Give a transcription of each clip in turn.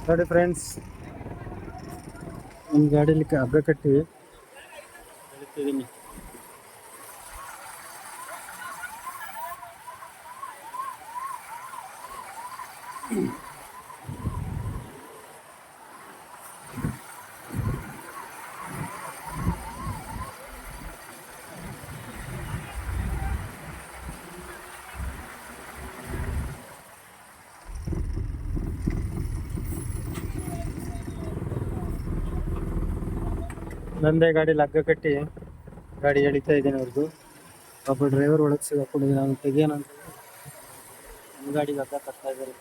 ನೋಡಿ ಫ್ರೆಂಡ್ಸ್, ನಮ್ಮ ಗಾಡೀಲಿ ಹಗ್ಗ ಕಟ್ಟಿ ಎಳಿತಿದ್ದೀನಿ. ನಂದೇ ಗಾಡೀಲಿ ಹಗ್ಗ ಕಟ್ಟಿ ಗಾಡಿ ಎಳಿತಾ ಇದ್ದೀನಿ. ಅವ್ರದ್ದು ಒಬ್ಬ ಡ್ರೈವರ್ ಒಳಗೆ ಸಿಗಾಕೊಂಡಿದ್ದೀನಿ. ನಾನು ತೆಗಿಯೋಣ ಅಂತ ನಮ್ಮ ಗಾಡಿಗೆ ಹಗ್ಗ ಕಟ್ತಾ ಇದ್ದಾರೆ.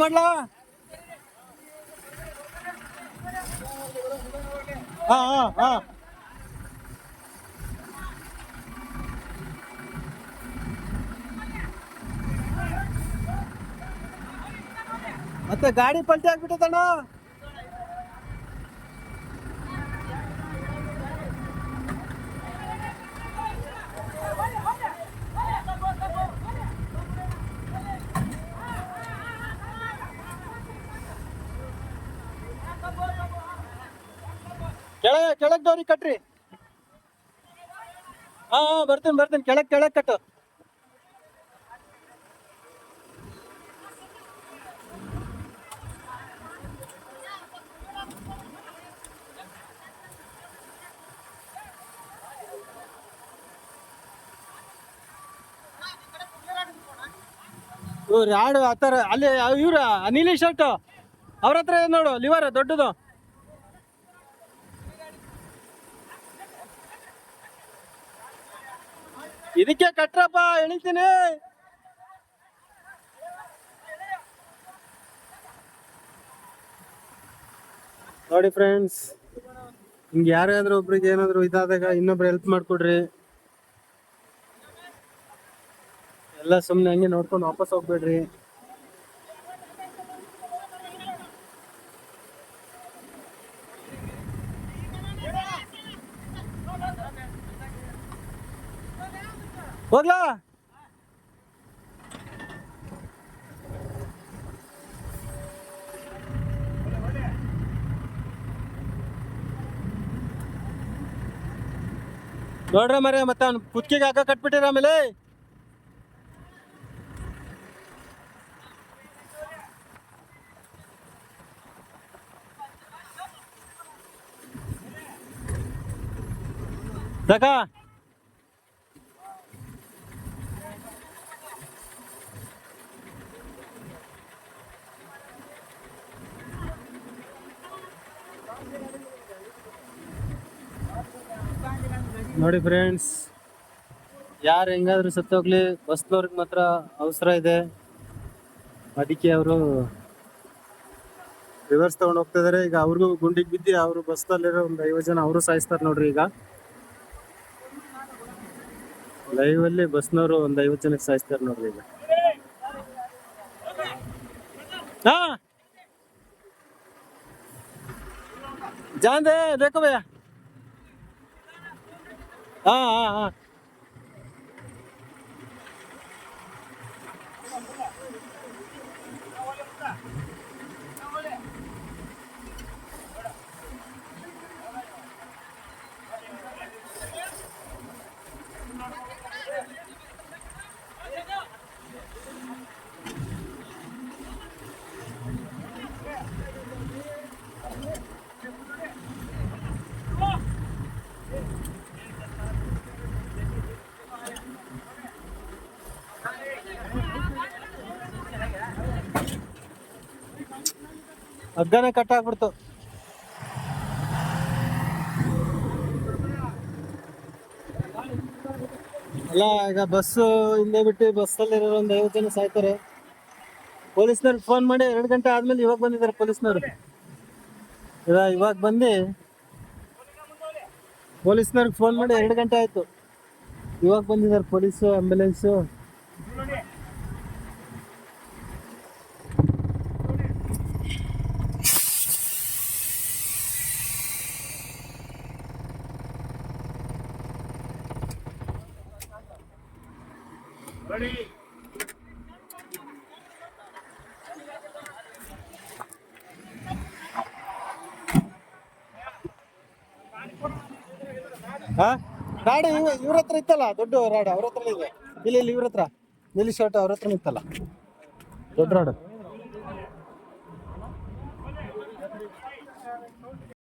ಮಾಡ್ಲಾ ಹಾ ಹಾ ಹಾ ಮತ್ತೆ ಗಾಡಿ ಪಲ್ಟಿ ಆಗ್ಬಿಟ್ಟದಣ್ಣ. ಕೆಳಗ್ ಡೋರಿ ಕಟ್ರಿ. ಹಾ ಬರ್ತೀನಿ ಕೆಳಗ್ ಕಟ್ಟು. ಇವ್ರು ಯಾರು ಆತರ ಅಲ್ಲಿ ಇವ್ರ ನೀಲಿ ಶರ್ಟ್ ಅವ್ರ ಹತ್ರ ನೋಡು, ಲಿವರ್ ದೊಡ್ಡದು. ಇದಕ್ಕೆ ಕಟ್ರಪ್ಪ, ಎಳಿತೀನಿ. ನೋಡಿ ಫ್ರೆಂಡ್ಸ್, ಹಿಂಗೆ ಯಾರಾದ್ರೂ ಒಬ್ರಿಗೆ ಏನಾದ್ರು ಇದಾದಾಗ ಇನ್ನೊಬ್ರು ಹೆಲ್ಪ್ ಮಾಡ್ಕೊಡ್ರಿ. ಎಲ್ಲ ಸುಮ್ಮನೆ ಹಂಗೆ ನೋಡ್ಕೊಂಡು ವಾಪಸ್ ಹೋಗ್ಬೇಡ್ರಿ. ಹೋಗ್ಲಾ ನೋಡ್ರ ಮರೆ, ಮತ್ತೆ ಅವ್ನು ಕುತ್ತಿಗೆಗೆ ಹಗ್ಗ ಕಟ್ಬಿಟ್ಟಿರ. ಆಮೇಲೆ ಸಾಕ ನೋಡಿ ಫ್ರೆಂಡ್ಸ್, ಯಾರು ಹೆಂಗಾದ್ರೂ ಸತ್ತೋಗ್ಲಿ, ಬಸ್ನವ್ರಿಗೆ ಮಾತ್ರ ಅವಸರ ಇದೆ. ಅದಕ್ಕೆ ಅವರು ರಿವರ್ಸ್ ತಗೊಂಡು ಹೋಗ್ತಾ ಇದಾರೆ. ಈಗ ಅವ್ರಿಗೂ ಗುಂಡಿಗೆ ಬಿದ್ದು ಅವರು ಬಸ್ನಲ್ಲಿರೋ ಒಂದು 50 ಜನ ಅವರು ಸಾಯಿಸ್ತಾರೆ ನೋಡ್ರಿ. ಈಗ ಲೈವ್ ಅಲ್ಲಿ ಬಸ್ನವರು ಒಂದು 50 ಜನಕ್ಕೆ ಸಾಯಿಸ್ತಾರೆ ನೋಡ್ರಿ. ಈಗ ಹಾ ಜಾಂದೆ देखो भैया. हाँ हाँ हाँ ಹಗ್ಗನೇ ಕಟ್ಟಾಗ್ಬಿಡ್ತು. ಅಲ್ಲ, ಈಗ ಬಸ್ಸು ಹಿಂದೆ ಬಿಟ್ಟು ಬಸ್ಸಲ್ಲಿರೋ ಒಂದು 50 ಜನ ಸಾಯ್ತಾರೆ. ಪೊಲೀಸ್ನವ್ರಿಗೆ ಫೋನ್ ಮಾಡಿ 2 ಗಂಟೆ ಆದ್ಮೇಲೆ ಇವಾಗ ಬಂದಿದ್ದಾರೆ ಪೊಲೀಸ್ನವರು. ಇವಾಗ ಬಂದು ಪೊಲೀಸ್ನವ್ರಿಗೆ ಫೋನ್ ಮಾಡಿ 2 ಗಂಟೆ ಆಯ್ತು. ಇವಾಗ ಬಂದಿದ್ದಾರೆ ಪೊಲೀಸು, ಆಂಬ್ಯುಲೆನ್ಸು. ಹಾ ರಾಡ್ ಇವ್ರ ಹತ್ರ ಇತ್ತಲ್ಲ, ದೊಡ್ಡ ರಾಡ್ ಅವ್ರ ಹತ್ರ ಇದೆ. ಇಲ್ಲಿ ಇವ್ರ ಹತ್ರ ನೀಲಿ ಶರ್ಟ್ ಅವ್ರ ಹತ್ರ ಇತ್ತಲ್ಲ ದೊಡ್ಡ ರಾಡ್.